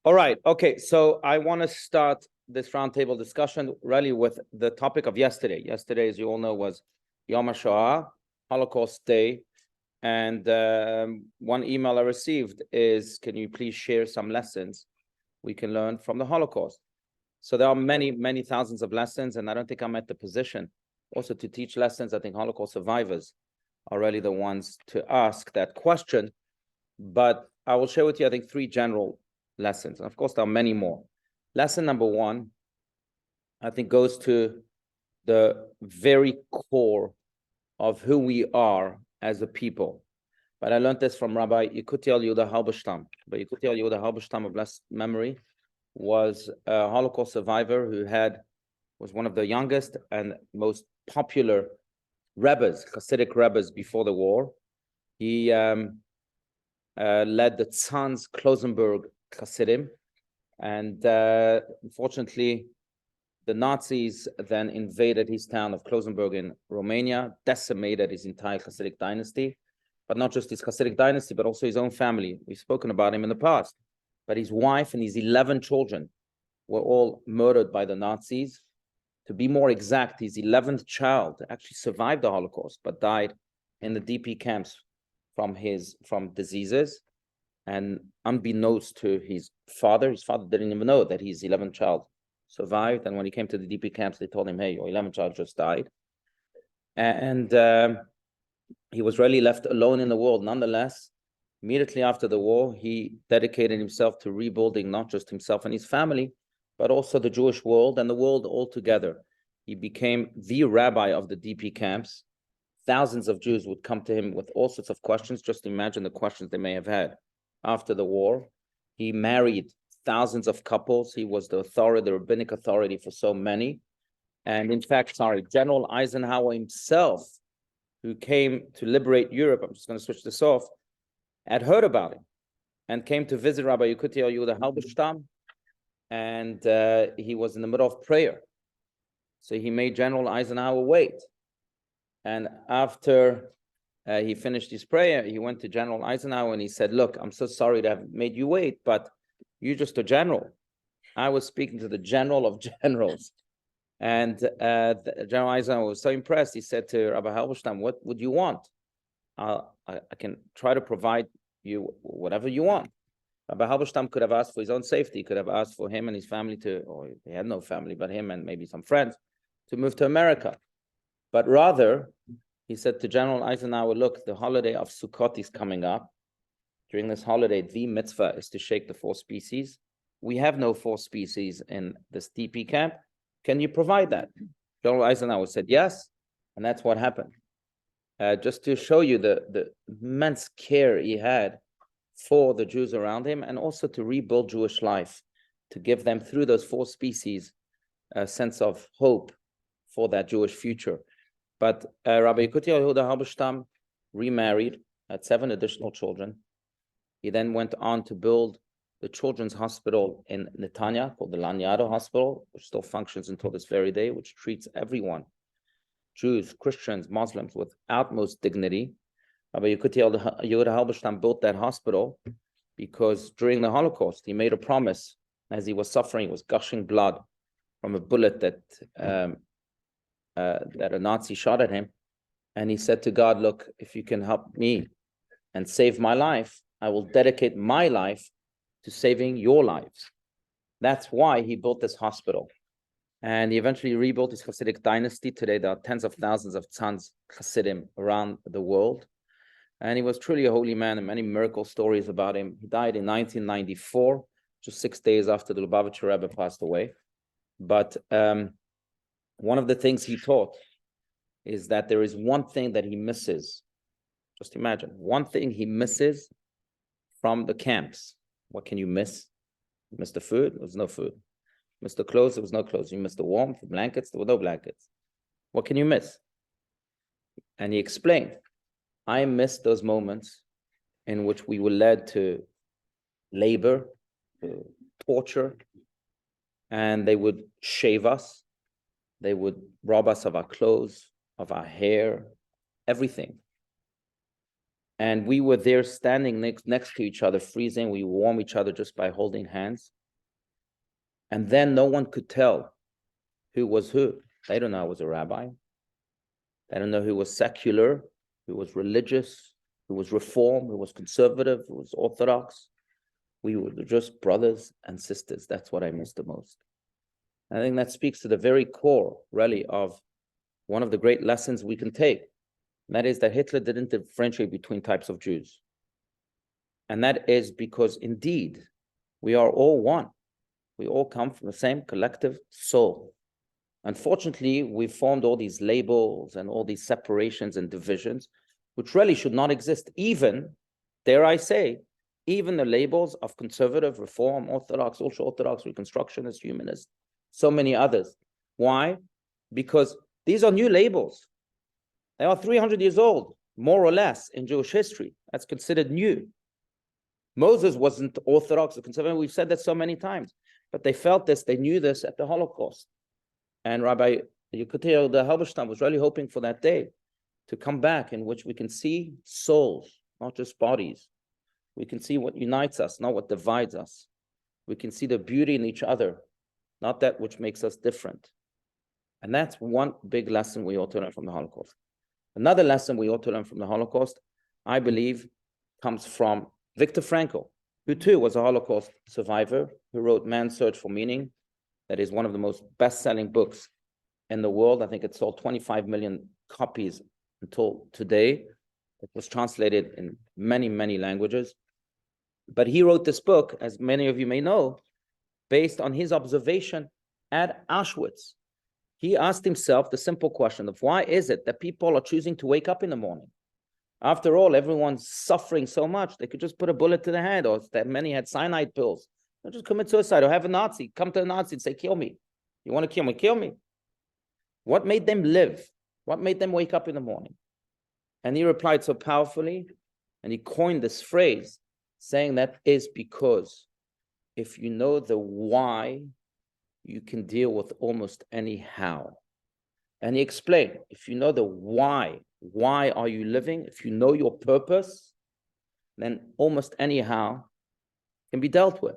All right. Okay. So I want to start this roundtable discussion really with the topic of yesterday. Yesterday, as you all know, was Yom HaShoah, Holocaust Day. And one email I received is, can you please share some lessons we can learn from the Holocaust? So there are many, many thousands of lessons, and I don't think I'm at the position also to teach lessons. I think Holocaust survivors are really the ones to ask that question. But I will share with you, I think, three general lessons. And of course, there are many more. Lesson number one, I think, goes to the very core of who we are as a people. But I learned this from Rabbi Yekutiel Yehuda Halberstam. But Yekutiel Yehuda Halberstam of blessed memory was a Holocaust survivor who was one of the youngest and most popular Rebbes, Hasidic Rebbes before the war. He led the Tzanz Klosenberg Hasidim, and unfortunately, the Nazis then invaded his town of Klosenberg in Romania, decimated his entire Hasidic dynasty, but not just his Hasidic dynasty, but also his own family. We've spoken about him in the past, but his wife and his 11 children were all murdered by the Nazis. To be more exact, his 11th child actually survived the Holocaust, but died in the DP camps from diseases. And unbeknownst to his father didn't even know that his 11th child survived. And when he came to the DP camps, they told him, hey, your 11th child just died. And he was really left alone in the world. Nonetheless, immediately after the war, he dedicated himself to rebuilding not just himself and his family, but also the Jewish world and the world altogether. He became the rabbi of the DP camps. Thousands of Jews would come to him with all sorts of questions. Just imagine the questions they may have had after the war. He married thousands of couples. He was the rabbinic authority for so many. And in fact, General Eisenhower himself, who came to liberate Europe, I'm just going to switch this off, had heard about him and came to visit Rabbi Yekutiel Yehuda Halberstam. And he was in the middle of prayer. So he made General Eisenhower wait. And after he finished his prayer, he went to General Eisenhower and he said, look, I'm so sorry to have made you wait, but you're just a general. I was speaking to the general of generals. And General Eisenhower was so impressed. He said to Rabbi Halberstam, what would you want? I can try to provide you whatever you want. Rabbi Halberstam could have asked for his own safety. He could have asked for him and his family or he had no family, but him and maybe some friends to move to America. But rather, he said to General Eisenhower, look, the holiday of Sukkot is coming up. During this holiday, the mitzvah is to shake the 4 species. We have no 4 species in this DP camp. Can you provide that? General Eisenhower said yes, and that's what happened. Just to show you the immense care he had for the Jews around him, and also to rebuild Jewish life, to give them through those 4 species a sense of hope for that Jewish future. But Rabbi Yekutiel Yehuda Halberstam remarried, had 7 additional children. He then went on to build the children's hospital in Netanya called the Lanyado Hospital, which still functions until this very day, which treats everyone, Jews, Christians, Muslims, with utmost dignity. Rabbi Yekutiel Yehuda Halberstam built that hospital because during the Holocaust, he made a promise as he was suffering, he was gushing blood from a bullet that a Nazi shot at him. And he said to God, look, if you can help me and save my life, I will dedicate my life to saving your lives. That's why he built this hospital. And he eventually rebuilt his Hasidic dynasty. Today, there are tens of thousands of Tzanz Hasidim around the world. And he was truly a holy man, and many miracle stories about him. He died in 1994, just 6 days after the Lubavitcher Rebbe passed away. But one of the things he taught is that there is one thing that he misses. Just imagine, one thing he misses from the camps. What can you miss? You missed the food, there was no food. You missed the clothes, there was no clothes. You missed the warmth, the blankets, there were no blankets. What can you miss? And he explained, I miss those moments in which we were led to labor, to torture, and they would shave us. They would rob us of our clothes, of our hair, everything. And we were there standing next to each other, freezing. We warm each other just by holding hands. And then no one could tell who was who. They don't know I was a rabbi. They don't know who was secular, who was religious, who was reform, who was conservative, who was orthodox. We were just brothers and sisters. That's what I miss the most. I think that speaks to the very core, really, of one of the great lessons we can take. And that is that Hitler didn't differentiate between types of Jews. And that is because, indeed, we are all one. We all come from the same collective soul. Unfortunately, we've formed all these labels and all these separations and divisions, which really should not exist. Even, dare I say, even the labels of conservative, reform, orthodox, ultra-orthodox, reconstructionist, humanist, so many others. Why? Because these are new labels. They are 300 years old, more or less, in Jewish history. That's considered new. Moses wasn't orthodox or conservative. We've said that so many times. But they felt this, they knew this at the Holocaust. And Rabbi Allouche was really hoping for that day to come back in which we can see souls, not just bodies. We can see what unites us, not what divides us. We can see the beauty in each other, not that which makes us different. And that's one big lesson we ought to learn from the Holocaust. Another lesson we ought to learn from the Holocaust, I believe, comes from Viktor Frankl, who too was a Holocaust survivor, who wrote Man's Search for Meaning. That is one of the most best-selling books in the world. I think it sold 25 million copies until today. It was translated in many, many languages. But he wrote this book, as many of you may know, based on his observation at Auschwitz. He asked himself the simple question of why is it that people are choosing to wake up in the morning? After all, everyone's suffering so much, they could just put a bullet to the head, or that many had cyanide pills. They'll just commit suicide or have a Nazi, come to a Nazi and say, kill me. You want to kill me? Kill me. What made them live? What made them wake up in the morning? And he replied so powerfully, and he coined this phrase, saying that is because if you know the why, you can deal with almost any how. And he explained, if you know the why are you living? If you know your purpose, then almost any how can be dealt with.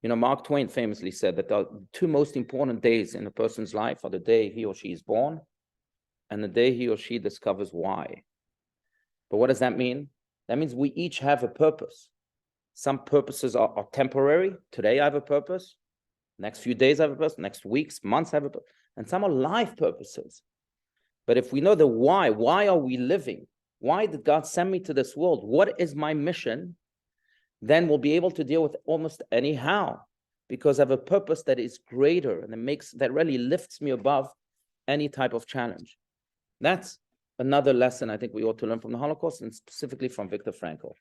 You know, Mark Twain famously said that the two most important days in a person's life are the day he or she is born and the day he or she discovers why. But what does that mean? That means we each have a purpose. Some purposes are temporary. Today I have a purpose. Next few days I have a purpose. Next weeks, months I have a purpose. And some are life purposes. But if we know the why are we living? Why did God send me to this world? What is my mission? Then we'll be able to deal with almost any how, because I have a purpose that is greater and that really lifts me above any type of challenge. That's another lesson I think we ought to learn from the Holocaust, and specifically from Viktor Frankl.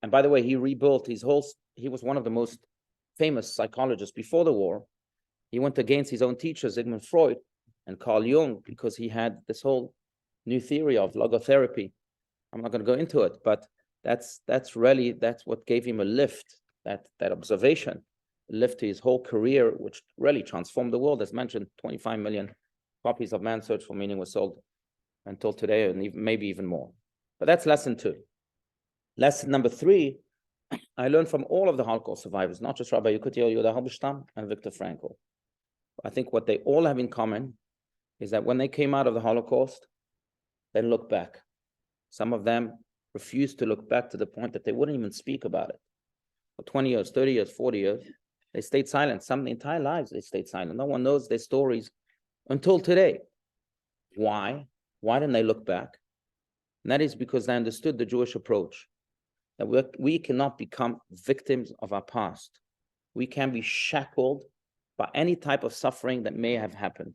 And by the way, he rebuilt he was one of the most famous psychologists before the war. He went against his own teachers, Sigmund Freud and Carl Jung, because he had this whole new theory of logotherapy. I'm not going to go into it, but that's what gave him a lift, that observation, a lift to his whole career, which really transformed the world. As mentioned, 25 million copies of Man's Search for Meaning were sold until today, and maybe even more. But that's lesson 2. Lesson number 3, I learned from all of the Holocaust survivors, not just Rabbi Allouche and Viktor Frankl. I think what they all have in common is that when they came out of the Holocaust, they looked back. Some of them refused to look back to the point that they wouldn't even speak about it. For 20 years, 30 years, 40 years, they stayed silent. Some the entire lives they stayed silent. No one knows their stories until today. Why? Why didn't they look back? And that is because they understood the Jewish approach, that we cannot become victims of our past. We can be shackled by any type of suffering that may have happened.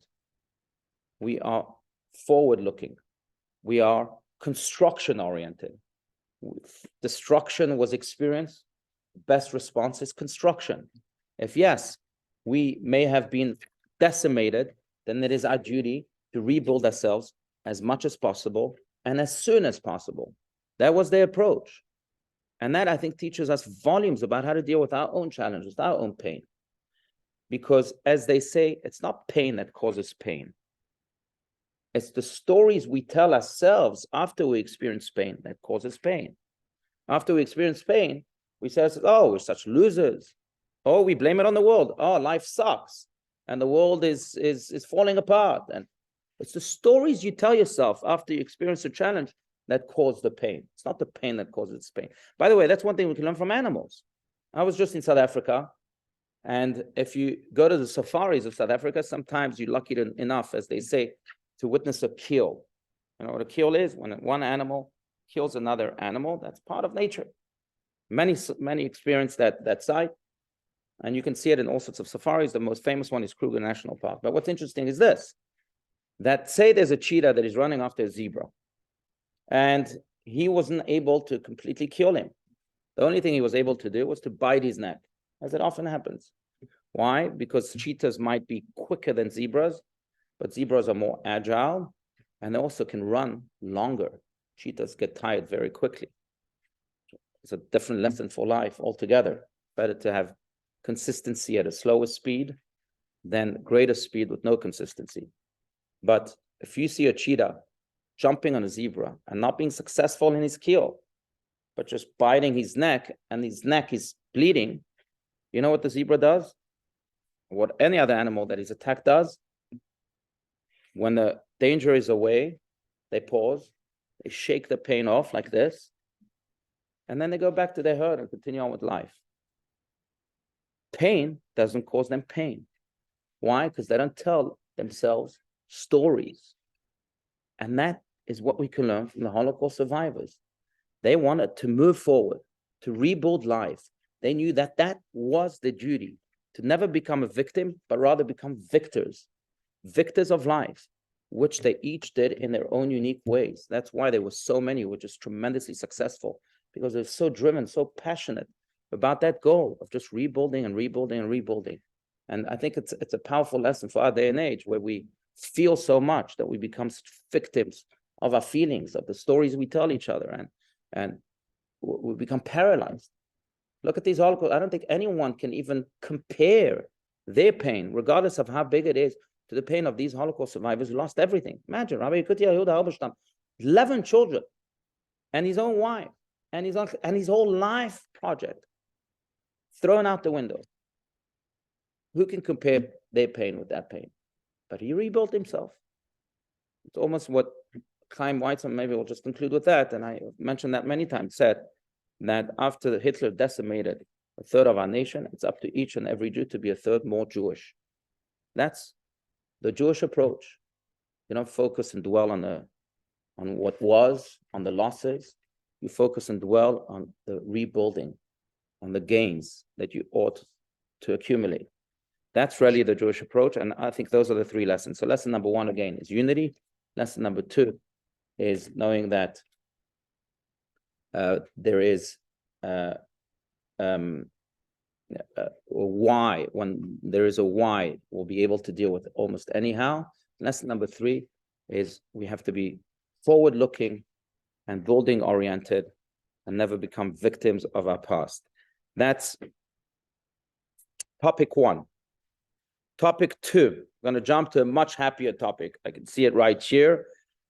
We are forward-looking. We are construction-oriented. Destruction was experienced. Best response is construction. If yes, we may have been decimated, then it is our duty to rebuild ourselves as much as possible and as soon as possible. That was their approach. And that, I think, teaches us volumes about how to deal with our own challenges, our own pain. Because, as they say, it's not pain that causes pain. It's the stories we tell ourselves after we experience pain that causes pain. After we experience pain, we say, oh, we're such losers. Oh, we blame it on the world. Oh, life sucks. And the world is falling apart. And it's the stories you tell yourself after you experience a challenge that cause the pain. It's not the pain that causes pain. By the way, that's one thing we can learn from animals. I was just in South Africa. And if you go to the safaris of South Africa, sometimes you're lucky enough, as they say, to witness a kill. You know what a kill is? When one animal kills another animal, that's part of nature. Many experience that sight, and you can see it in all sorts of safaris. The most famous one is Kruger National Park. But what's interesting is this, that say there's a cheetah that is running after a zebra, and he wasn't able to completely kill him. The only thing he was able to do was to bite his neck, as it often happens. Why? Because cheetahs might be quicker than zebras, but zebras are more agile, and they also can run longer. Cheetahs get tired very quickly. It's a different lesson for life altogether. Better to have consistency at a slower speed than greater speed with no consistency. But if you see a cheetah jumping on a zebra and not being successful in his kill, but just biting his neck, and his neck is bleeding, you know what the zebra does? What any other animal that is attacked does? When the danger is away, they pause, they shake the pain off like this, and then they go back to their herd and continue on with life. Pain doesn't cause them pain. Why? Because they don't tell themselves stories. And that is what we can learn from the Holocaust survivors. They wanted to move forward, to rebuild life. They knew that that was the duty, to never become a victim, but rather become victors of life, which they each did in their own unique ways. That's why there were so many who were just tremendously successful, because they're so driven, so passionate about that goal of just rebuilding and rebuilding and rebuilding. And I think it's a powerful lesson for our day and age, where we feel so much that we become victims of our feelings, of the stories we tell each other, and we become paralyzed. Look at these Holocaust. I don't think anyone can even compare their pain, regardless of how big it is, to the pain of these Holocaust survivors who lost everything. Imagine, Rabbi Allouche, 11 children, and his own wife, and his whole life project thrown out the window. Who can compare their pain with that pain? But he rebuilt himself. It's almost what Chaim Weizmann, maybe we'll just conclude with that, and I mentioned that many times, said that after Hitler decimated a third of our nation, it's up to each and every Jew to be a third more Jewish. That's the Jewish approach. You don't focus and dwell on what was, on the losses. You focus and dwell on the rebuilding, on the gains that you ought to accumulate. That's really the Jewish approach, and I think those are the three lessons. So lesson number one, again, is unity. Lesson number two is knowing that there is a why. When there is a why, we'll be able to deal with it almost anyhow. Lesson number three is we have to be forward-looking and building-oriented and never become victims of our past. That's topic one. Topic two, I'm going to jump to a much happier topic. I can see it right here.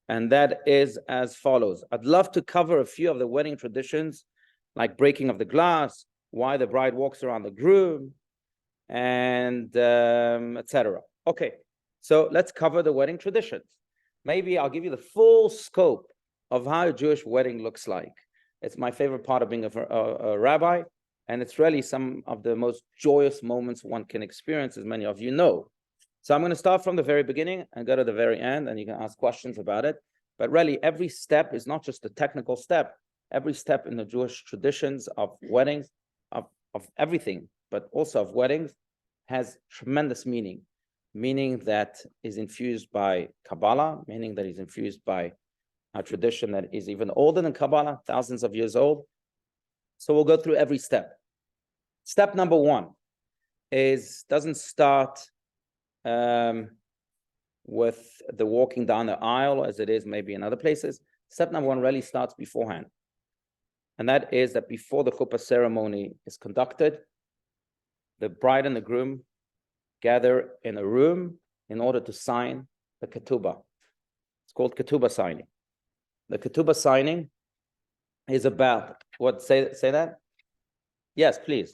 And that is as follows. I'd love to cover a few of the wedding traditions, like breaking of the glass, why the bride walks around the groom, and etc. Okay, so let's cover the wedding traditions. Maybe I'll give you the full scope of how a Jewish wedding looks like. It's my favorite part of being a rabbi, and it's really some of the most joyous moments one can experience, as many of you know. So I'm going to start from the very beginning and go to the very end, and you can ask questions about it. But really, every step is not just a technical step. Every step in the Jewish traditions of weddings, of everything, but also of weddings, has tremendous meaning that is infused by Kabbalah, meaning that is infused by a tradition that is even older than Kabbalah, thousands of years old. So we'll go through every step. Step number one doesn't start with the walking down the aisle as it is maybe in other places. Step number one really starts beforehand. And that is that before the chuppah ceremony is conducted, the bride and the groom gather in a room in order to sign the ketubah. It's called ketubah signing. The ketubah signing is about what? Say that. Yes, please.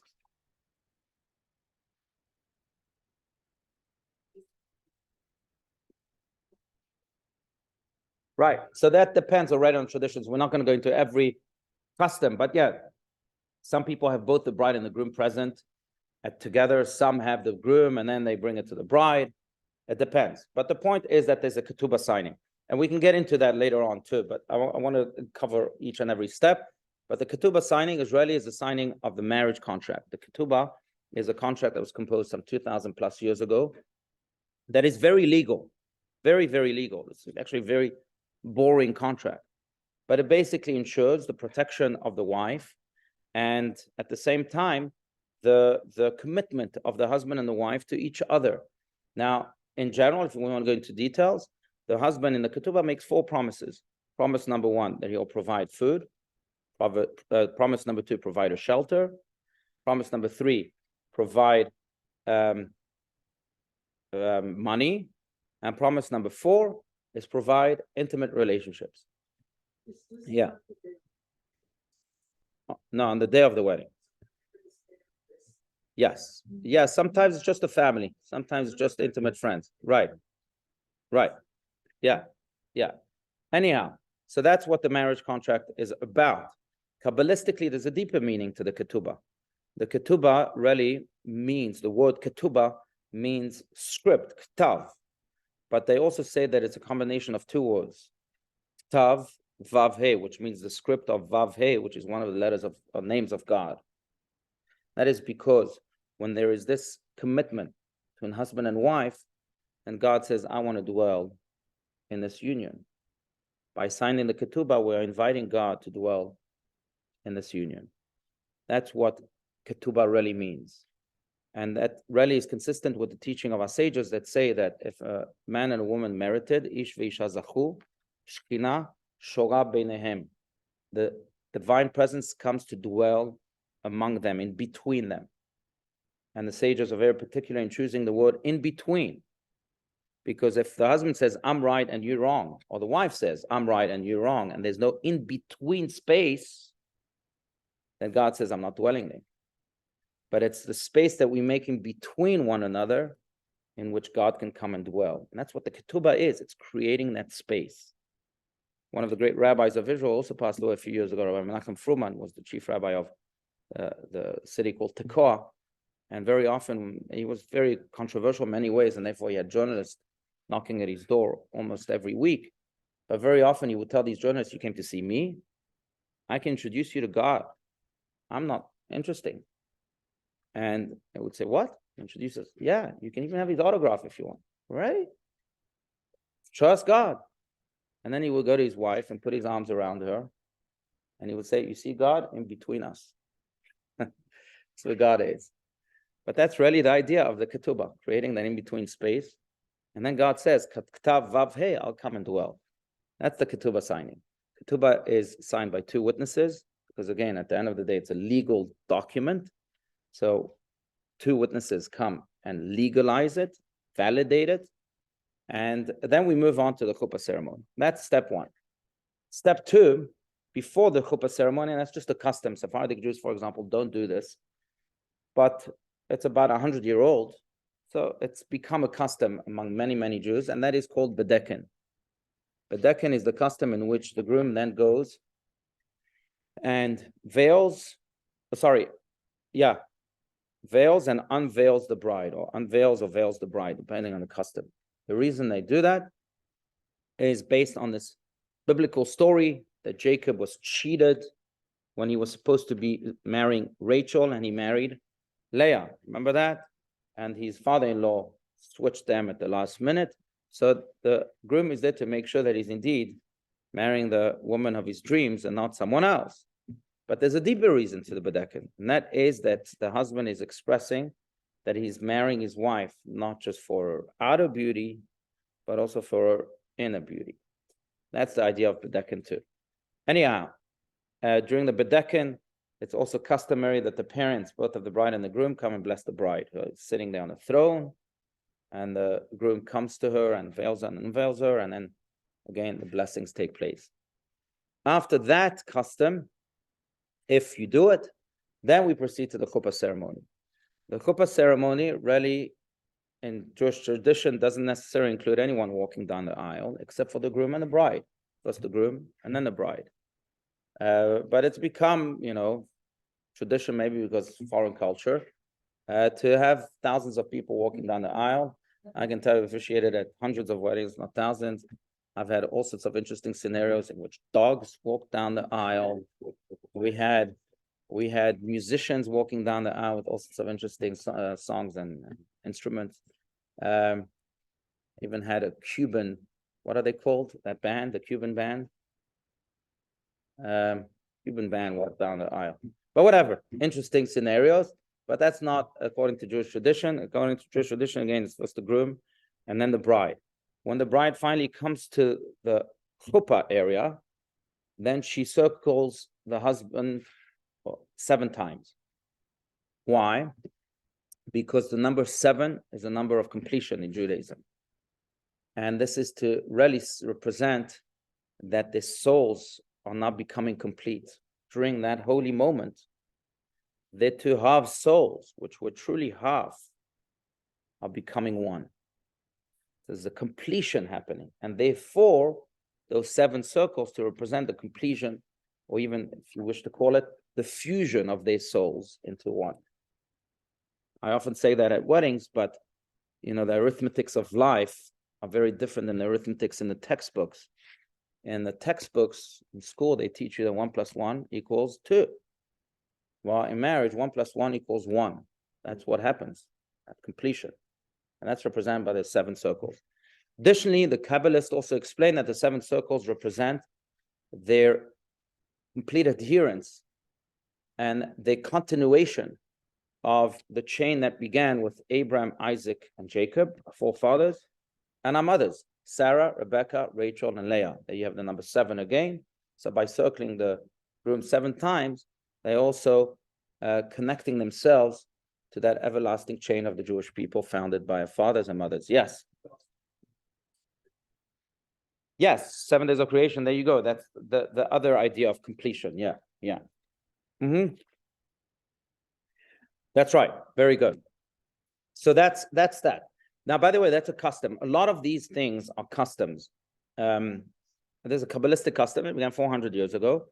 Right. So that depends already on traditions. We're not going to go into every custom, but yeah, some people have both the bride and the groom present together. Some have the groom and then they bring it to the bride. It depends. But the point is that there's a ketubah signing. And we can get into that later on too, but I want to cover each and every step. But the ketubah signing is the signing of the marriage contract. The ketubah is a contract that was composed some 2,000 plus years ago that is very legal, very, very legal. It's actually a very boring contract, but it basically ensures the protection of the wife and at the same time, the commitment of the husband and the wife to each other. Now, in general, if we want to go into details, the husband in the ketubah makes 4 promises. Promise number 1, that he'll provide food. Promise number 2, provide a shelter. Promise number 3, provide money. And promise number 4 is provide intimate relationships. Yeah. No, on the day of the wedding. Yes. Yes. Sometimes it's just a family. Sometimes it's just intimate friends. Right. Right. Yeah. Yeah. Anyhow, so that's what the marriage contract is about. Kabbalistically, there's a deeper meaning to the ketubah. The ketubah really means, the word ketubah means script, ktav. But they also say that it's a combination of 2 words. Ktav, vav he, which means the script of vav he, which is one of the letters of names of God. That is because when there is this commitment between husband and wife, and God says, I want to dwell in this union. By signing the ketubah, we're inviting God to dwell in this union. That's what ketubah really means. And that really is consistent with the teaching of our sages that say that if a man and a woman merited, ish ve'isha zachu, shkina shora beinehem, the divine presence comes to dwell among them, in between them. And the sages are very particular in choosing the word in between. Because if the husband says, I'm right and you're wrong, or the wife says, I'm right and you're wrong, and there's no in-between space, then God says, I'm not dwelling there. But it's the space that we make in between one another in which God can come and dwell. And that's what the ketubah is. It's creating that space. One of the great rabbis of Israel also passed away a few years ago. Rabbi Menachem Fruman was the chief rabbi of the city called Tekoa. And very often, he was very controversial in many ways, and therefore he had journalists knocking at his door almost every week. But very often he would tell these journalists, you came to see me? I can introduce you to God. I'm not interesting. And I would say, what? Introduce us? Yeah, you can even have his autograph if you want. Right? Trust God. And then he would go to his wife and put his arms around her. And he would say, you see God in between us. That's what God is. But that's really the idea of the ketubah, creating that in-between space. And then God says, Ktav vav he, I'll come and dwell. That's the ketubah signing. Ketubah is signed by 2 witnesses, because again, at the end of the day, it's a legal document. So 2 witnesses come and legalize it, validate it, and then we move on to the chuppah ceremony. That's step 1. Step 2, before the chuppah ceremony, and that's just a custom. Sephardic Jews, for example, don't do this, but it's about 100-year-old. So it's become a custom among many, many Jews, and that is called bedekin. Bedekin is the custom in which the groom then goes and veils and unveils the bride, or unveils or veils the bride, depending on the custom. The reason they do that is based on this biblical story that Jacob was cheated when he was supposed to be marrying Rachel, and he married Leah. Remember that? And his father-in-law switched them at the last minute. So the groom is there to make sure that he's indeed marrying the woman of his dreams and not someone else. But there's a deeper reason to the bedekin, and that is that the husband is expressing that he's marrying his wife not just for her outer beauty, but also for her inner beauty. That's the idea of bedekin too. Anyhow, during the bedekin, it's also customary that the parents, both of the bride and the groom, come and bless the bride, who is sitting there on the throne, and the groom comes to her and veils and unveils her, and then again, the blessings take place. After that custom, if you do it, then we proceed to the chuppah ceremony. The chuppah ceremony really, in Jewish tradition, doesn't necessarily include anyone walking down the aisle, except for the groom and the bride. First the groom and then the bride. But it's become, tradition, maybe because of foreign culture, to have thousands of people walking down the aisle. I can tell you, I've officiated at hundreds of weddings, not thousands. I've had all sorts of interesting scenarios in which dogs walk down the aisle. We had musicians walking down the aisle with all sorts of interesting songs and instruments. Even had a Cuban, what are they called? That band, the Cuban band. Cuban band walked down the aisle. But whatever, interesting scenarios. But that's not according to Jewish tradition. According to Jewish tradition, again, it's first the groom and then the bride. When the bride finally comes to the chuppah area, then she circles the husband 7 times. Why? Because the number 7 is a number of completion in Judaism. And this is to really represent that the souls are not becoming complete. During that holy moment, the 2 half souls, which were truly half, are becoming one. There's a completion happening. And therefore, those 7 circles to represent the completion, or even, if you wish to call it, the fusion of their souls into one. I often say that at weddings, but the arithmetics of life are very different than the arithmetics in the textbooks. In the textbooks in school, they teach you that 1 + 1 = 2. Well, in marriage, 1 + 1 = 1. That's what happens at completion. And that's represented by the 7 circles. Additionally, the Kabbalists also explain that the 7 circles represent their complete adherence and the continuation of the chain that began with Abraham, Isaac, and Jacob, our forefathers, and our mothers, Sarah, Rebecca, Rachel, and Leah. There you have the number 7 again. So by circling the groom 7 times, they also connecting themselves to that everlasting chain of the Jewish people founded by our fathers and mothers. Yes. Yes, 7 days of creation. There you go. That's the other idea of completion. Yeah. That's right. Very good. So that's that. Now, by the way, that's a custom. A lot of these things are customs. There's a Kabbalistic custom. It began 400 years ago,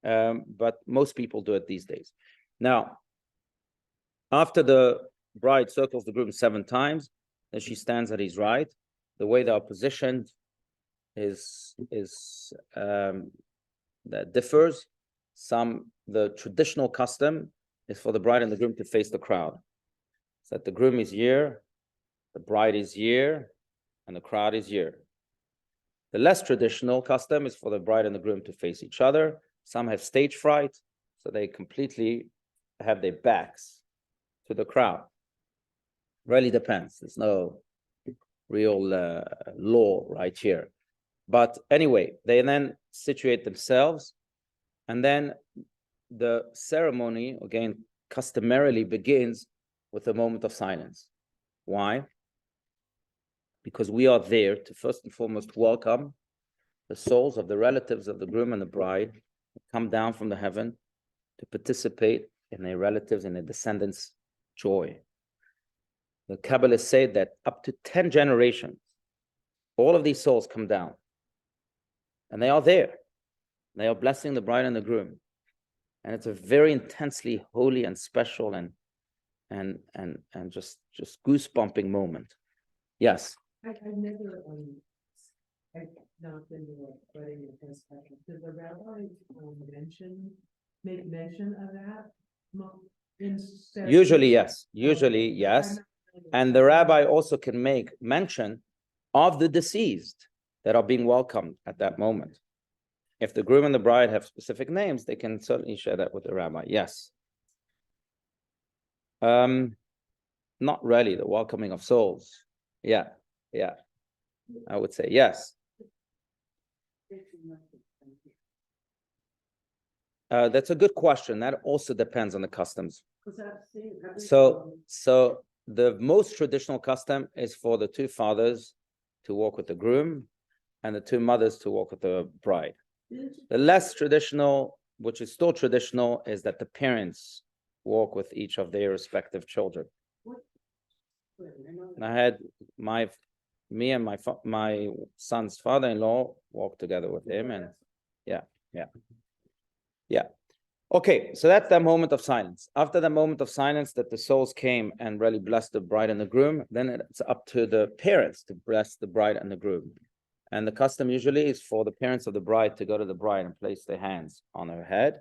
but most people do it these days. Now, after the bride circles the groom 7 times, then she stands at his right. The way they are positioned that differs. The traditional custom is for the bride and the groom to face the crowd. So that the groom is here, the bride is here, and the crowd is here. The less traditional custom is for the bride and the groom to face each other. Some have stage fright, so they completely have their backs to the crowd. Really depends. There's no real law right here. But anyway, they then situate themselves, and then the ceremony, again, customarily begins with a moment of silence. Why? Because we are there to first and foremost welcome the souls of the relatives of the groom and the bride who come down from the heaven to participate in their relatives and their descendants' joy. The Kabbalists say that up to 10 generations, all of these souls come down. And they are there. They are blessing the bride and the groom. And it's a very intensely holy and special and just goosebumping moment. Yes. I've never I've not been to a wedding in this country. Does the rabbi make mention of that? Usually, yes. Usually, yes. And the rabbi also can make mention of the deceased that are being welcomed at that moment. If the groom and the bride have specific names, they can certainly share that with the rabbi. Yes. Not really the welcoming of souls. Yeah. I would say yes. That's a good question. That also depends on the customs. So the most traditional custom is for the 2 fathers to walk with the groom, and the two mothers to walk with the bride. The less traditional, which is still traditional, is that the parents walk with each of their respective children. And I had me and my son's father-in-law walk together with him, and yeah. Okay, so that's that moment of silence. After the moment of silence that the souls came and really blessed the bride and the groom, then it's up to the parents to bless the bride and the groom. And the custom usually is for the parents of the bride to go to the bride and place their hands on her head.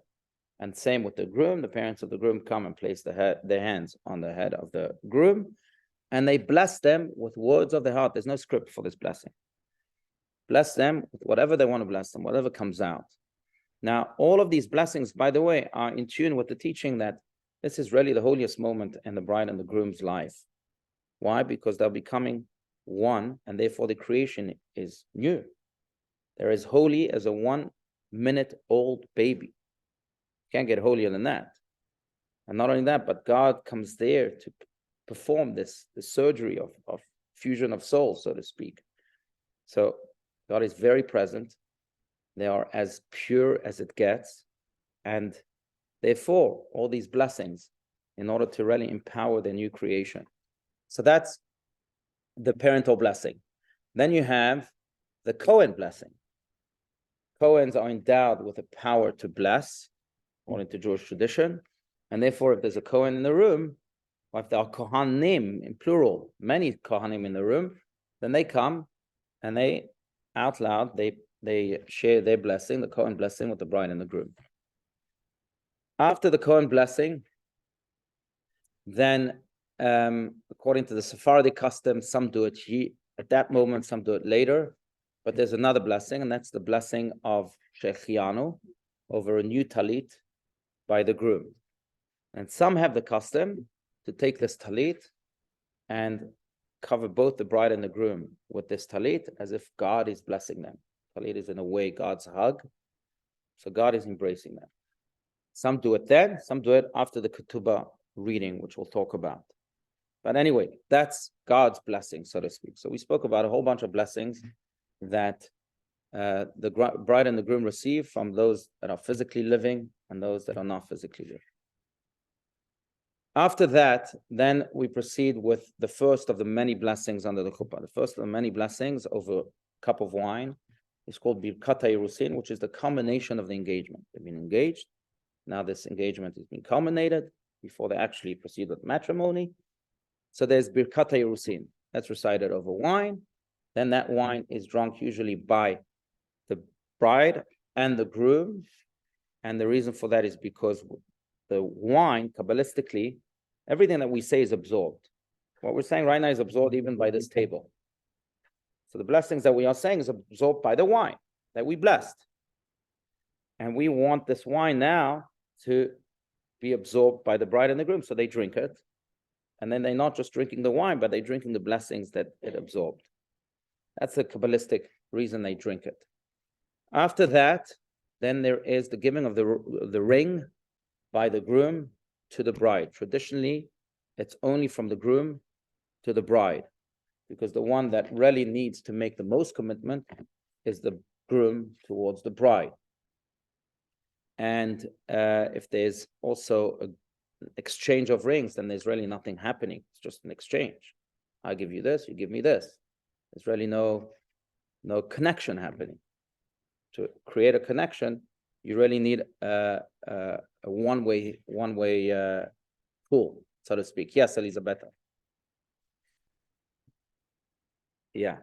And same with the groom, the parents of the groom come and place their hands on the head of the groom, and they bless them with words of the heart. There's no script for this blessing. Bless them with whatever they want to bless them, whatever comes out. Now, all of these blessings, by the way, are in tune with the teaching that this is really the holiest moment in the bride and the groom's life. Why? Because they're becoming one, and therefore the creation is new. They're as holy as a 1 minute old baby. Can't get holier than that. And not only that, but God comes there to perform the surgery of fusion of souls, so to speak. So God is very present. They are as pure as it gets. And therefore, all these blessings in order to really empower the new creation. So that's the parental blessing. Then you have the Cohen blessing. Cohens are endowed with the power to bless, according to Jewish tradition. And therefore, if there's a Cohen in the room, or if there are Kohanim in plural, many Kohanim in the room, then they come and they, out loud, they share their blessing, the Cohen blessing, with the bride and the groom. After the Cohen blessing, then according to the Sephardic custom, some do it at that moment, some do it later. But there's another blessing, and that's the blessing of Shechianu over a new talit by the groom. And some have the custom to take this talit and cover both the bride and the groom with this talit as if God is blessing them. Talit is in a way God's hug. So God is embracing them. Some do it then, some do it after the ketubah reading, which we'll talk about. But anyway, that's God's blessing, so to speak. So we spoke about a whole bunch of blessings that the bride and the groom receive from those that are physically living and those that are not physically living. After that, then we proceed with the first of the many blessings under the chuppah. The first of the many blessings over a cup of wine is called Birkat HaYirusin, which is the culmination of the engagement. They've been engaged. Now this engagement has been culminated before they actually proceed with matrimony. So there's Birkat HaYirusin. That's recited over wine. Then that wine is drunk usually by the bride and the groom. And the reason for that is because the wine, Kabbalistically, everything that we say is absorbed. What we're saying right now is absorbed even by this table. So the blessings that we are saying is absorbed by the wine that we blessed. And we want this wine now to be absorbed by the bride and the groom. So they drink it. And then they're not just drinking the wine, but they're drinking the blessings that it absorbed. That's the Kabbalistic reason they drink it. After that, then there is the giving of the ring by the groom to the bride. Traditionally, it's only from the groom to the bride, because the one that really needs to make the most commitment is the groom towards the bride. And if there's also an exchange of rings, then there's really nothing happening. It's just an exchange. I give you this, you give me this. There's really no connection happening. To create a connection, you really need a one-way pool, so to speak. Yes, Elizabeth. Yeah.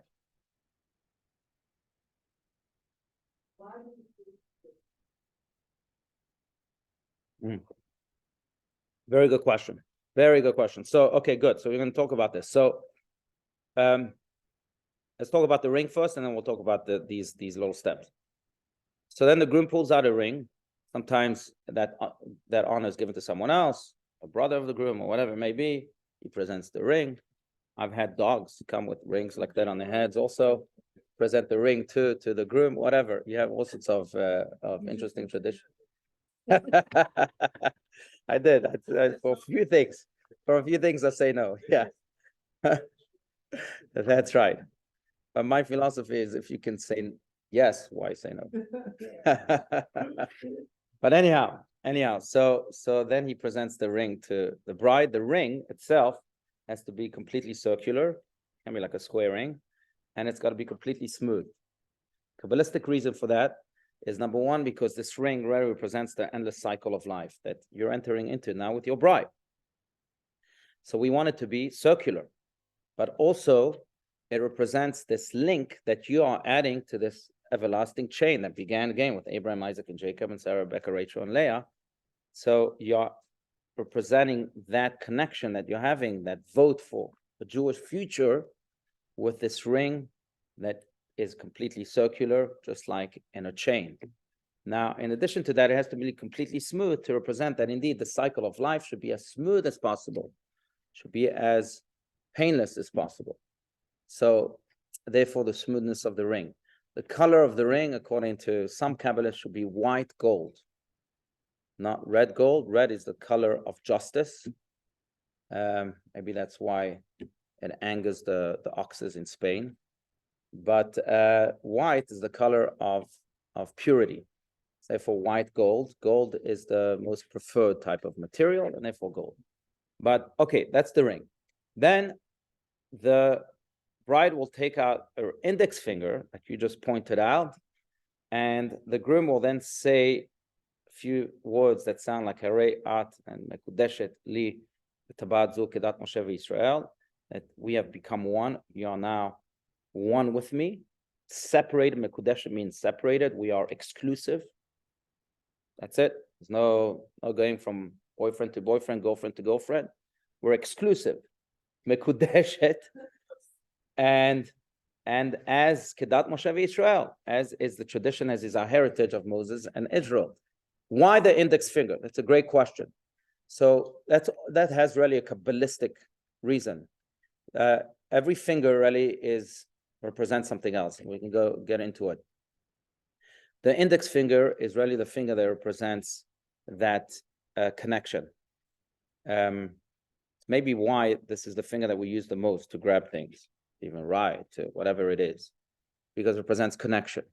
Very good question. Very good question. So, okay, good. So we're going to talk about this. So, let's talk about the ring first, and then we'll talk about these little steps. So then the groom pulls out a ring. Sometimes that honor is given to someone else, a brother of the groom or whatever it may be. He presents the ring. I've had dogs come with rings like that on their heads also. Present the ring to the groom, whatever. You have all sorts of interesting traditions. I did. For a few things. For a few things, I say no. Yeah. That's right. But my philosophy is, if you can say yes, why say no? But anyhow, so then he presents the ring to the bride. The ring itself has to be completely circular, can be like a square ring, and it's got to be completely smooth. Kabbalistic reason for that is, number one, because this ring really represents the endless cycle of life that you're entering into now with your bride. So we want it to be circular, but also it represents this link that you are adding to this everlasting chain that began again with Abraham, Isaac, and Jacob, and Sarah, Rebecca, Rachel, and Leah. So you're representing that connection that you're having, that vote for a Jewish future with this ring that is completely circular, just like in a chain. Now, in addition to that, it has to be completely smooth to represent that indeed the cycle of life should be as smooth as possible, should be as painless as possible. So therefore, the smoothness of the ring. The color of the ring, according to some Kabbalists, should be white gold, not red gold. Red is the color of justice. Maybe that's why it angers the oxes in Spain. But white is the color of purity. Therefore, white gold. Gold is the most preferred type of material, and therefore gold. But okay, that's the ring. Then the bride will take out her index finger, like you just pointed out, and the groom will then say a few words that sound like Harei At and Mekudeshet Li Tabat Zu Kedat Moshe v'Yisrael, that we have become one. You are now one with me. Separated, Mekudeshet means separated. We are exclusive. That's it. There's no going from boyfriend to boyfriend, girlfriend to girlfriend. We're exclusive. Mekudeshet. And as Kedat Moshe v'Yisrael, as is the tradition, as is our heritage of Moses and Israel. Why the index finger? That's a great question. So that has really a Kabbalistic reason. Every finger really represents something else, and we can get into it. The index finger is really the finger that represents that connection. Maybe why this is the finger that we use the most to grab things, even rye, to whatever it is, because it represents connection.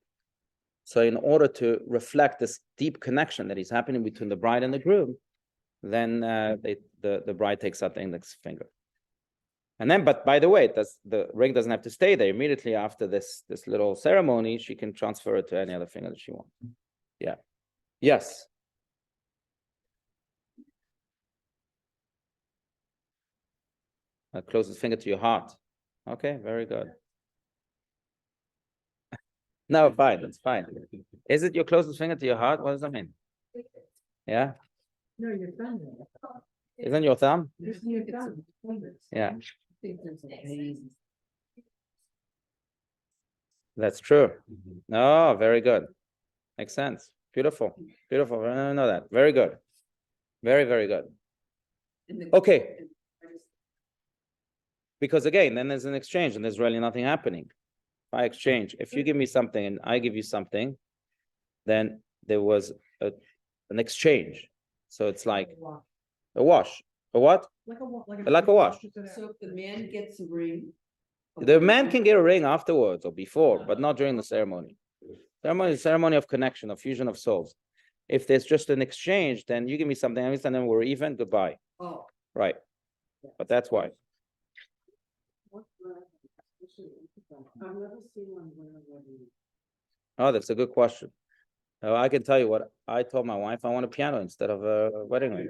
So in order to reflect this deep connection that is happening between the bride and the groom, then the bride takes out the index finger. And then, but by the way, the ring doesn't have to stay there. Immediately after this little ceremony, she can transfer it to any other finger that she wants. Yeah. Yes. Closest finger to your heart. Okay, very good. No, fine, that's fine. Is it your closest finger to your heart? What does that mean? Yeah? No, your thumb. Isn't your thumb? It's your thumb. Yeah. I think there's a pain. That's true. Oh, very good. Makes sense. Beautiful. Beautiful. I don't know that. Very good. Very, very good. Okay. Because again, then there's an exchange and there's really nothing happening. If I exchange, if you give me something and I give you something, then there was an exchange. So it's like a wash. A what? Like a wash. So if the man gets a ring. The man can get a ring afterwards or before, but not during the ceremony. Ceremony is a ceremony of connection, of fusion of souls. If there's just an exchange, then you give me something, and then we're even, goodbye. Oh. Right. But that's why. Oh, that's a good question. I can tell you what I told my wife. I want a piano instead of a wedding ring.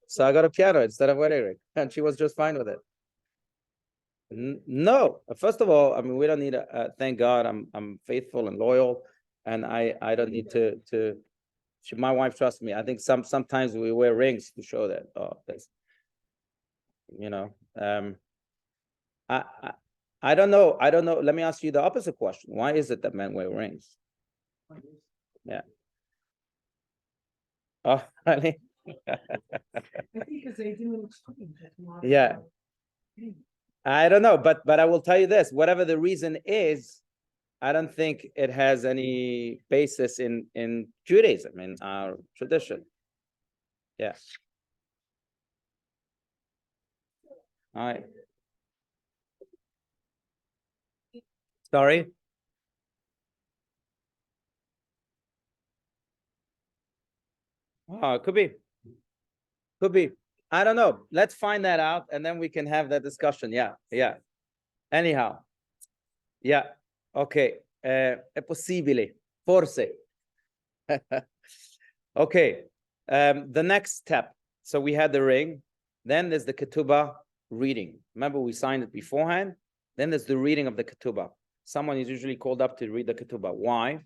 So I got a piano instead of wedding ring, and she was just fine with it. No, first of all, I mean, we don't need thank God I'm faithful and loyal, and I don't need to my wife trusts me. I think sometimes we wear rings to show that. Oh, that's, you know, I don't know. Let me ask you the opposite question. Why is it that men wear rings? Yeah. Oh, really? I think because they do exchange. Yeah. I don't know, but I will tell you this, whatever the reason is, I don't think it has any basis in Judaism, in our tradition. Yeah. All right. Sorry? Oh, it could be. Could be. I don't know. Let's find that out and then we can have that discussion. Yeah, yeah. Anyhow. Yeah. Okay. È possibile. Forse. Okay. The next step. So we had the ring. Then there's the ketubah reading. Remember, we signed it beforehand. Then there's the reading of the ketubah. Someone is usually called up to read the ketubah. Why?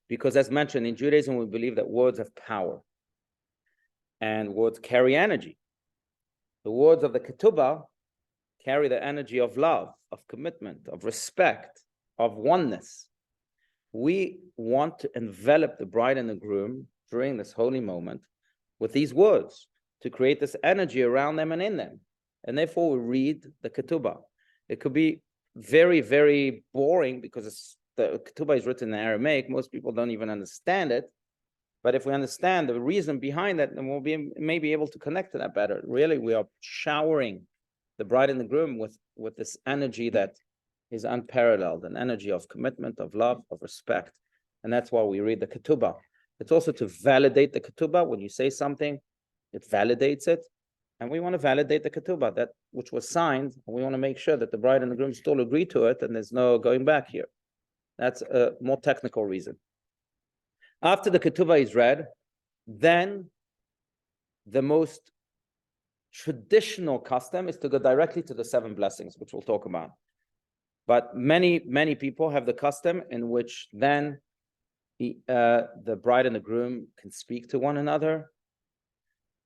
Because as mentioned, in Judaism, we believe that words have power. And words carry energy. The words of the ketubah carry the energy of love, of commitment, of respect, of oneness. We want to envelop the bride and the groom during this holy moment with these words to create this energy around them and in them. And therefore, we read the ketubah. It could be very, very boring because the ketubah is written in Aramaic. Most people don't even understand it. But if we understand the reason behind that, then we'll be maybe able to connect to that better. Really, we are showering the bride and the groom with this energy that is unparalleled, an energy of commitment, of love, of respect. And that's why we read the ketubah. It's also to validate the ketubah. When you say something, it validates it. And we want to validate the ketubah, that which was signed. And we want to make sure that the bride and the groom still agree to it and there's no going back here. That's a more technical reason. After the ketubah is read, then the most traditional custom is to go directly to the 7 blessings, which we'll talk about. But many, many people have the custom in which then the bride and the groom can speak to one another.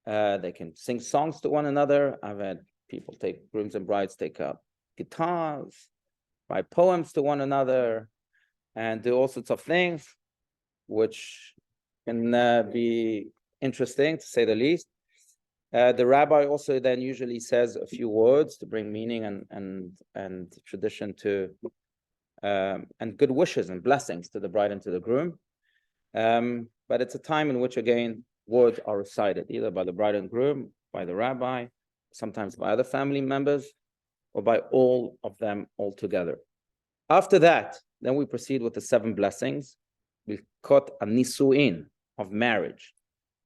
They can sing songs to one another. I've had people grooms and brides take up guitars, write poems to one another, and do all sorts of things, which can be interesting, to say the least. The rabbi also then usually says a few words to bring meaning and tradition to, and good wishes and blessings to the bride and to the groom. But it's a time in which, again, words are recited, either by the bride and groom, by the rabbi, sometimes by other family members, or by all of them all together. After that, then we proceed with the 7 blessings. Bilkot Nisuin, of marriage.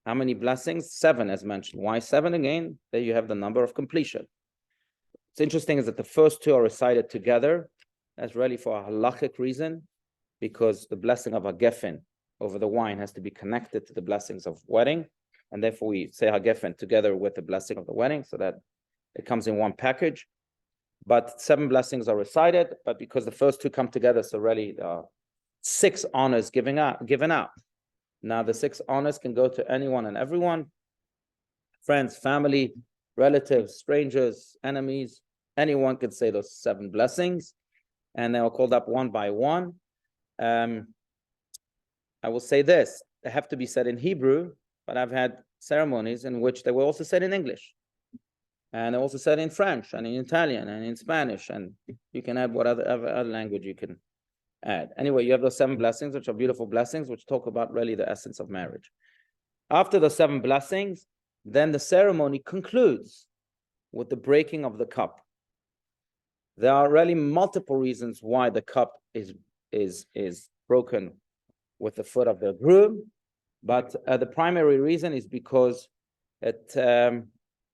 How many blessings? 7, as mentioned. Why 7 again? There you have the number of completion. What's interesting is that the first 2 are recited together. That's really for a halachic reason, because the blessing of Hagefen over the wine has to be connected to the blessings of wedding. And therefore we say Hagefen together with the blessing of the wedding, so that it comes in one package. But 7 blessings are recited, but because the first 2 come together, so really there are 6 honors given out. Now the 6 honors can go to anyone and everyone, friends, family, relatives, strangers, enemies. Anyone can say those 7 blessings, and they are called up one by one. I will say this, they have to be said in Hebrew, but I've had ceremonies in which they were also said in English. And they're also said in French and in Italian and in Spanish, and you can add whatever language you can add. Anyway, you have those 7 blessings, which are beautiful blessings, which talk about really the essence of marriage. After the 7 blessings, then the ceremony concludes with the breaking of the cup. There are really multiple reasons why the cup is broken with the foot of the groom, but the primary reason is because it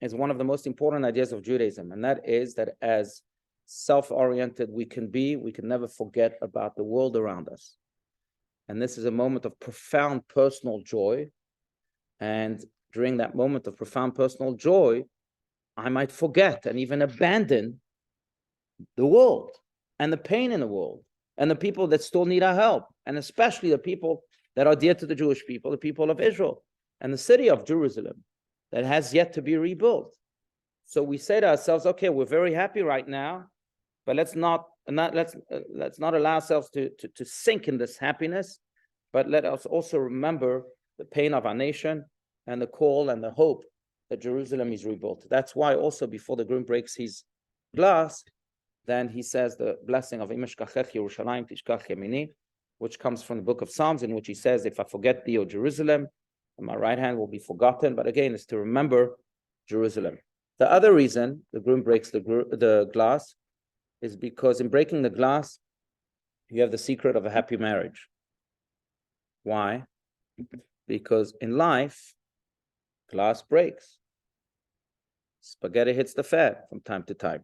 is one of the most important ideas of Judaism, and that is that as self-oriented we can be, we can never forget about the world around us. And this is a moment of profound personal joy. And during that moment of profound personal joy, I might forget and even abandon the world and the pain in the world and the people that still need our help, and especially the people that are dear to the Jewish people, the people of Israel and the city of Jerusalem that has yet to be rebuilt. So we say to ourselves, okay, we're very happy right now, but let's not allow ourselves to sink in this happiness, but let us also remember the pain of our nation and the call and the hope that Jerusalem is rebuilt. That's why also before the groom breaks his glass, then he says the blessing of Im eshkachech Yerushalayim tishkach yamini, which comes from the book of Psalms, in which he says, if I forget thee, O Jerusalem, my right hand will be forgotten. But again, it's to remember Jerusalem. The other reason the groom breaks the glass is because in breaking the glass, you have the secret of a happy marriage. Why? Because in life, glass breaks. Spaghetti hits the fan from time to time.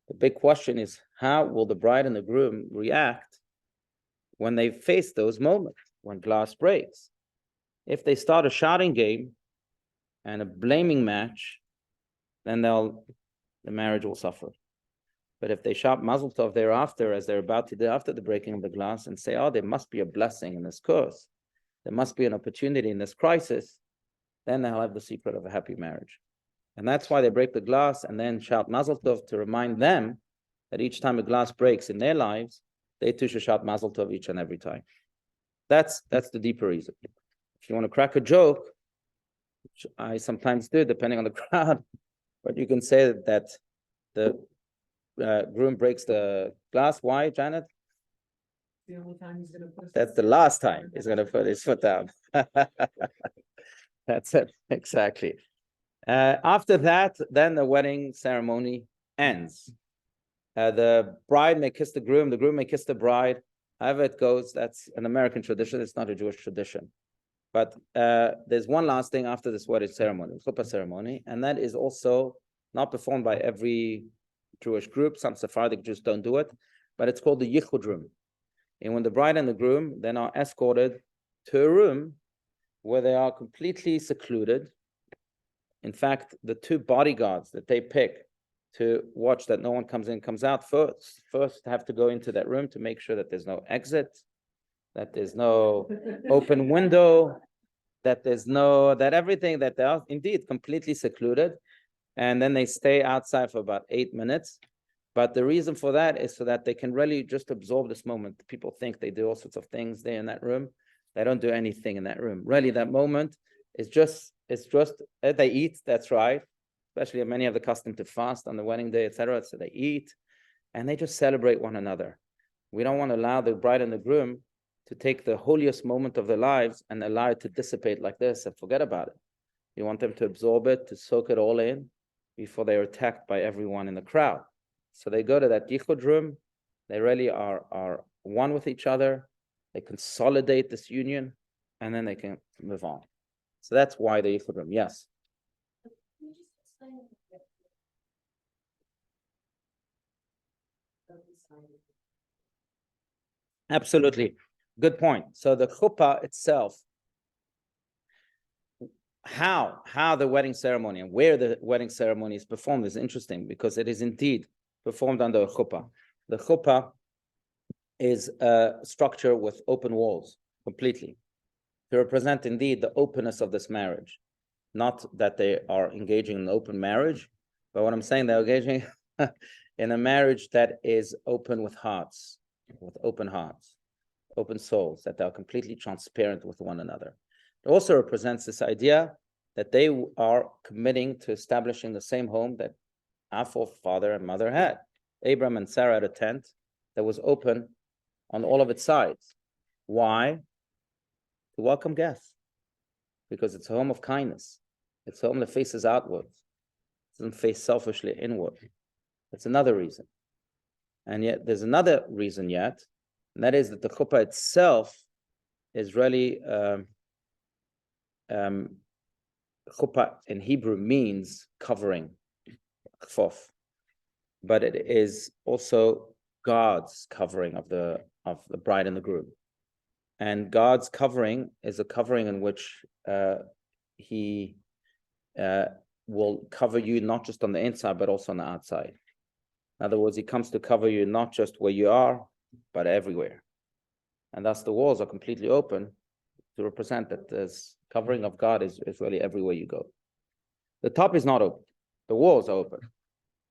The big question is, how will the bride and the groom react when they face those moments, when glass breaks? If they start a shouting game and a blaming match, then the marriage will suffer. But if they shout Mazel Tov thereafter, as they're about to do after the breaking of the glass, and say, oh, there must be a blessing in this curse, there must be an opportunity in this crisis, then they'll have the secret of a happy marriage. And that's why they break the glass and then shout Mazel Tov to remind them that each time a glass breaks in their lives, they too should shout Mazel Tov each and every time. That's the deeper reason. If you want to crack a joke, which I sometimes do, depending on the crowd, but you can say that the groom breaks the glass. Why, Janet? The only time he's gonna put. That's the last time he's going to put his foot down. That's it, exactly. After that, then the wedding ceremony ends. The bride may kiss the groom may kiss the bride. However it goes, that's an American tradition. It's not a Jewish tradition. But there's one last thing after this wedding ceremony, chuppah ceremony, and that is also not performed by every Jewish group. Some Sephardic Jews don't do it, but it's called the yichud room. And when the bride and the groom then are escorted to a room where they are completely secluded. In fact, the two bodyguards that they pick to watch that no one comes in, comes out, first have to go into that room to make sure that there's no exit, that there's no open window, that everything, that they are indeed completely secluded. And then they stay outside for about 8 minutes. But the reason for that is so that they can really just absorb this moment. People think they do all sorts of things there in that room. They don't do anything in that room. Really, that moment is just they eat, that's right. Especially many have the custom to fast on the wedding day, etc. So they eat and they just celebrate one another. We don't want to allow the bride and the groom to take the holiest moment of their lives and allow it to dissipate like this and forget about it. You want them to absorb it, to soak it all in before they are attacked by everyone in the crowd. So they go to that yichud room. They really are one with each other. They consolidate this union, and then they can move on. So that's why the yichud room. Yes. Absolutely. Good point. So the chuppah itself, how the wedding ceremony and where the wedding ceremony is performed is interesting because it is indeed performed under a chuppah. The chuppah is a structure with open walls completely to represent indeed the openness of this marriage. Not that they are engaging in an open marriage, but what I'm saying, they're engaging in a marriage that is open with hearts, open souls, that they are completely transparent with one another. It also represents this idea that they are committing to establishing the same home that our forefather and mother had. Abraham and Sarah had a tent that was open on all of its sides. Why? To welcome guests. Because it's a home of kindness. It's a home that faces outwards. It doesn't face selfishly inward. That's another reason. And yet there's another reason yet, and that is that the chuppah itself is really chuppah in Hebrew means covering, chfof, but it is also God's covering of the bride and the groom. And God's covering is a covering in which he will cover you not just on the inside, but also on the outside. In other words, he comes to cover you not just where you are, but everywhere. And thus the walls are completely open to represent that this covering of God is really everywhere you go. The top is not open. The walls are open.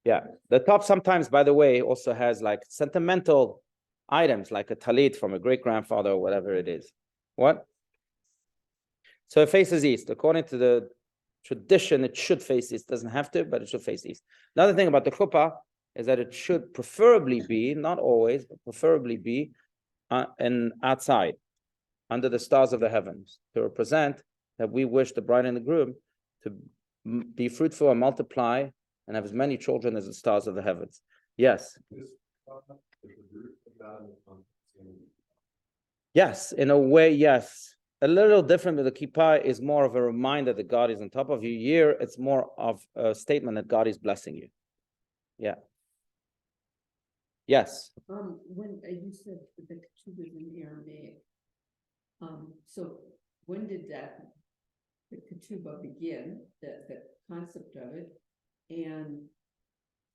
Yeah. The top sometimes, by the way, also has like sentimental items, like a talit from a great-grandfather or whatever it is. What? So it faces east. According to the tradition, it should face east. It doesn't have to, but it should face east. Another thing about the chuppah is that it should preferably be, not always, but preferably be outside, under the stars of the heavens, to represent that we wish the bride and the groom to be fruitful and multiply and have as many children as the stars of the heavens. Yes. Yes, in a way, yes. A little different, but the kippah is more of a reminder that God is on top of you. Here, it's more of a statement that God is blessing you. Yeah. Yes. When you said the ketubah is in Aramaic, so when did the ketubah begin, the concept of it? And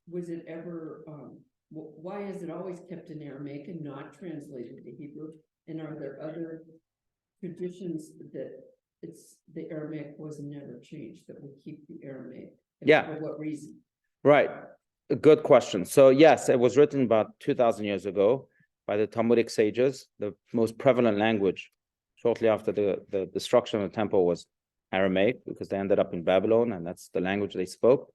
was it ever, why is it always kept in Aramaic and not translated to Hebrew? And are there other traditions that the Aramaic was never changed, that we keep the Aramaic? And Yeah. for what reason? Right. A good question. So yes, it was written about 2,000 years ago by the Talmudic sages. The most prevalent language shortly after the destruction of the temple was Aramaic, because they ended up in Babylon, and that's the language they spoke.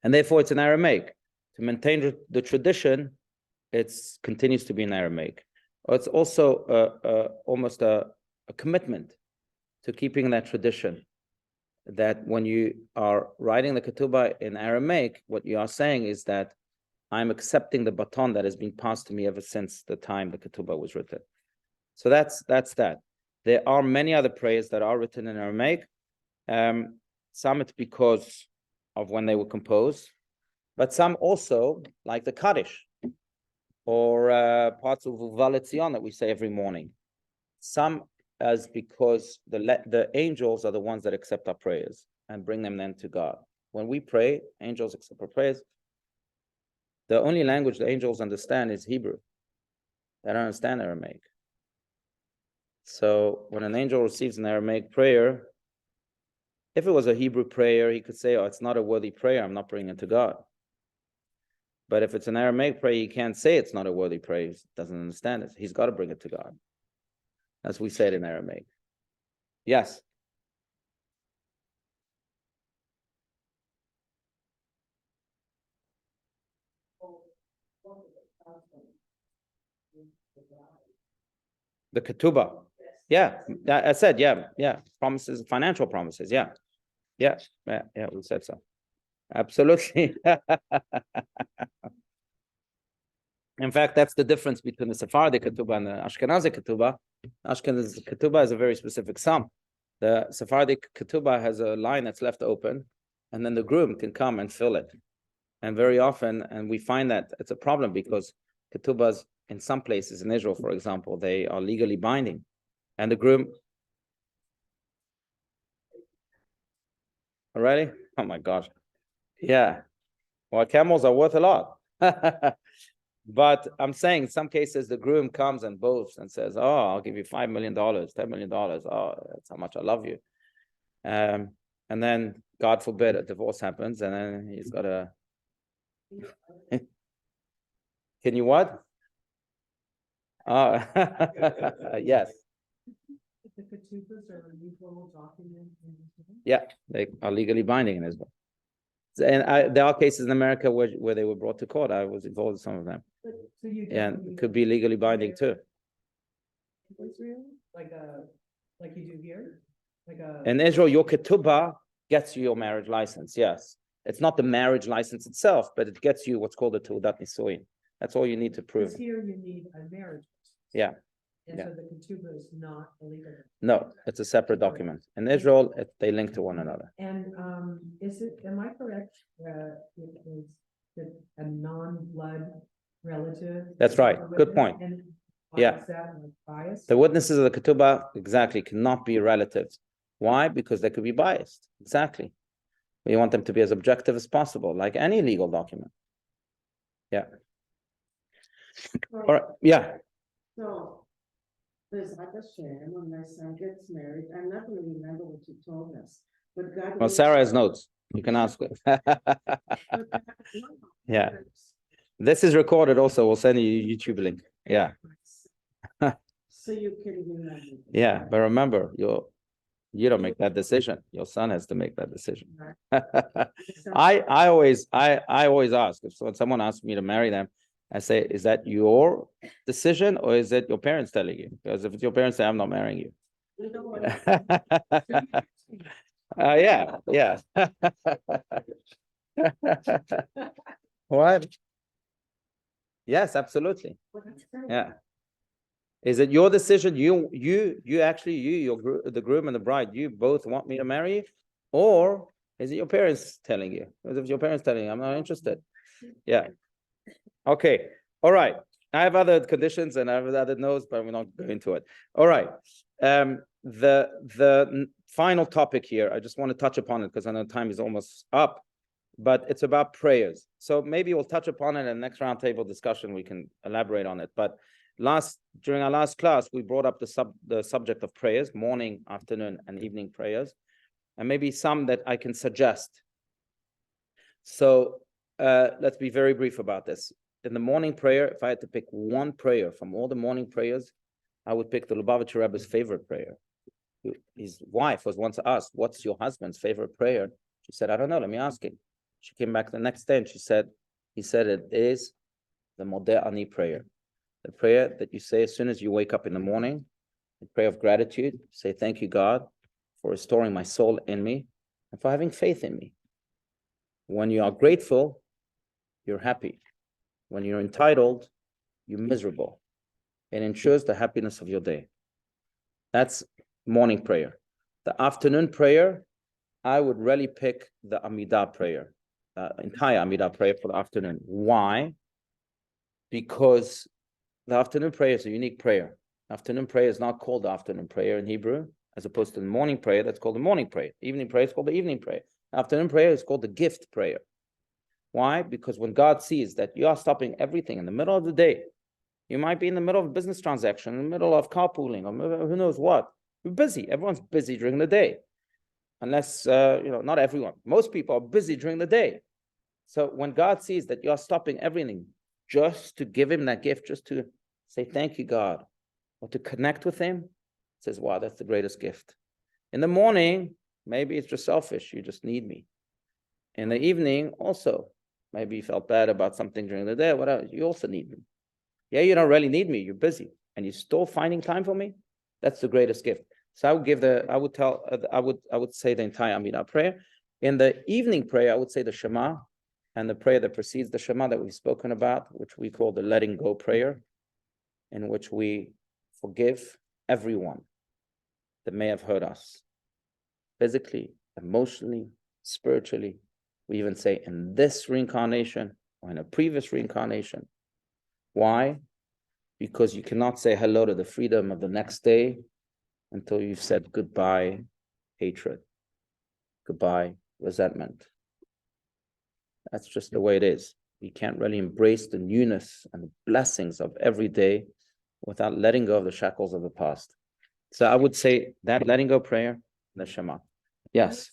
And therefore, it's in Aramaic. To maintain the tradition, it continues to be in Aramaic. It's also almost a commitment to keeping that tradition, that when you are writing the ketubah in Aramaic, what you are saying is that I'm accepting the baton that has been passed to me ever since the time the ketubah was written. So that's that. There are many other prayers that are written in Aramaic. Some it's because of when they were composed, but some also, like the Kaddish, or parts of Uva Letzion that we say every morning. Some as because the angels are the ones that accept our prayers and bring them then to God. When we pray, angels accept our prayers. The only language the angels understand is Hebrew. They don't understand Aramaic. So when an angel receives an Aramaic prayer, if it was a Hebrew prayer, he could say, oh, it's not a worthy prayer, I'm not bringing it to God. But if it's an Aramaic prayer, he can't say it's not a worthy prayer. He doesn't understand it. He's got to bring it to God. As we say it in Aramaic. Yes. The ketubah. Yeah, I said, yeah. Promises, financial promises, yeah. Yeah, we said so. Absolutely. In fact, that's the difference between the Sephardic ketubah and the Ashkenazi ketubah. Ashkenazi ketubah is a very specific psalm. The Sephardic ketubah has a line that's left open, and then the groom can come and fill it. And very often, and we find that it's a problem because ketubahs in some places in Israel, for example, they are legally binding. And the groom... Already? Oh my gosh. Yeah. Well, camels are worth a lot. But I'm saying in some cases, the groom comes and boasts and says, oh, I'll give you $5 million, $10 million. Oh, that's how much I love you. And then, God forbid, a divorce happens, and then he's got a... Can you what? Oh, yes. The ketubahs are a legal document. Yeah, they are legally binding in Israel. And there are cases in America where they were brought to court. I was involved in some of them. So you And it could be legally binding too. Israel, like you do here, In Israel, your ketubah gets you your marriage license. Yes, it's not the marriage license itself, but it gets you what's called a teudat nisuin. That's all you need to prove. Because here you need a marriage. Yeah. And so the ketubah is not illegal. No, it's a separate document. In Israel, they link to one another. And am I correct, it is a non-blood relative? That's right. Good point. And yeah. Is that biased? The witnesses of the ketubah, exactly, cannot be relatives. Why? Because they could be biased. Exactly. We want them to be as objective as possible, like any legal document. Yeah. All right. Yeah. So, there's Hashem, when my son gets married, I'm not going to remember what you told us, but God. Well, Sarah has notes. You can ask her. Yeah. This is recorded also. We'll send you a YouTube link. Yeah. So you can remember. Yeah, but remember, you don't make that decision. Your son has to make that decision. I always ask if someone asks me to marry them, I say, is that your decision or is it your parents telling you? Because if it's your parents say, I'm not marrying you. Yeah. What? Yes, absolutely. Yeah. Is it your decision? The groom and the bride, you both want me to marry you? Or is it your parents telling you? Because if your parents telling you, I'm not interested. Yeah. Okay. All right. I have other conditions and I have other no's, but we're not going into it. All right. The final topic here, I just want to touch upon it because I know time is almost up, but it's about prayers. So maybe we'll touch upon it in the next roundtable discussion. We can elaborate on it. But during our last class, we brought up the subject of prayers, morning, afternoon, and evening prayers, and maybe some that I can suggest. So let's be very brief about this. In the morning prayer, if I had to pick one prayer from all the morning prayers, I would pick the Lubavitcher Rebbe's favorite prayer. His wife was once asked, "What's your husband's favorite prayer?" She said, "I don't know. Let me ask him." She came back the next day and he said it is the Modeh Ani prayer, the prayer that you say as soon as you wake up in the morning, the prayer of gratitude. Say, "Thank you, God, for restoring my soul in me and for having faith in me." When you are grateful, you're happy. When you're entitled, you're miserable. It ensures the happiness of your day. That's morning prayer. The afternoon prayer, I would really pick the Amidah prayer, entire Amidah prayer for the afternoon. Why? Because the afternoon prayer is a unique prayer. Afternoon prayer is not called the afternoon prayer in Hebrew, as opposed to the morning prayer, that's called the morning prayer. Evening prayer is called the evening prayer. Afternoon prayer is called the gift prayer. Why? Because when God sees that you are stopping everything in the middle of the day, you might be in the middle of a business transaction, in the middle of carpooling, or who knows what. You're busy. Everyone's busy during the day. Unless, not everyone. Most people are busy during the day. So when God sees that you're stopping everything just to give him that gift, just to say, "Thank you, God," or to connect with him, says, "Wow, that's the greatest gift." In the morning, maybe it's just selfish. You just need me. In the evening, also, maybe you felt bad about something during the day, whatever. You also need me. Yeah, you don't really need me. You're busy, and you're still finding time for me. That's the greatest gift. So I would say the entire Amidah prayer. In the evening prayer, I would say the Shema, and the prayer that precedes the Shema that we've spoken about, which we call the letting go prayer, in which we forgive everyone that may have hurt us, physically, emotionally, spiritually. We even say in this reincarnation or in a previous reincarnation. Why? Because you cannot say hello to the freedom of the next day until you've said goodbye, hatred, goodbye, resentment. That's just the way it is. You can't really embrace the newness and the blessings of every day without letting go of the shackles of the past. So I would say that letting go prayer, the Shema. Yes.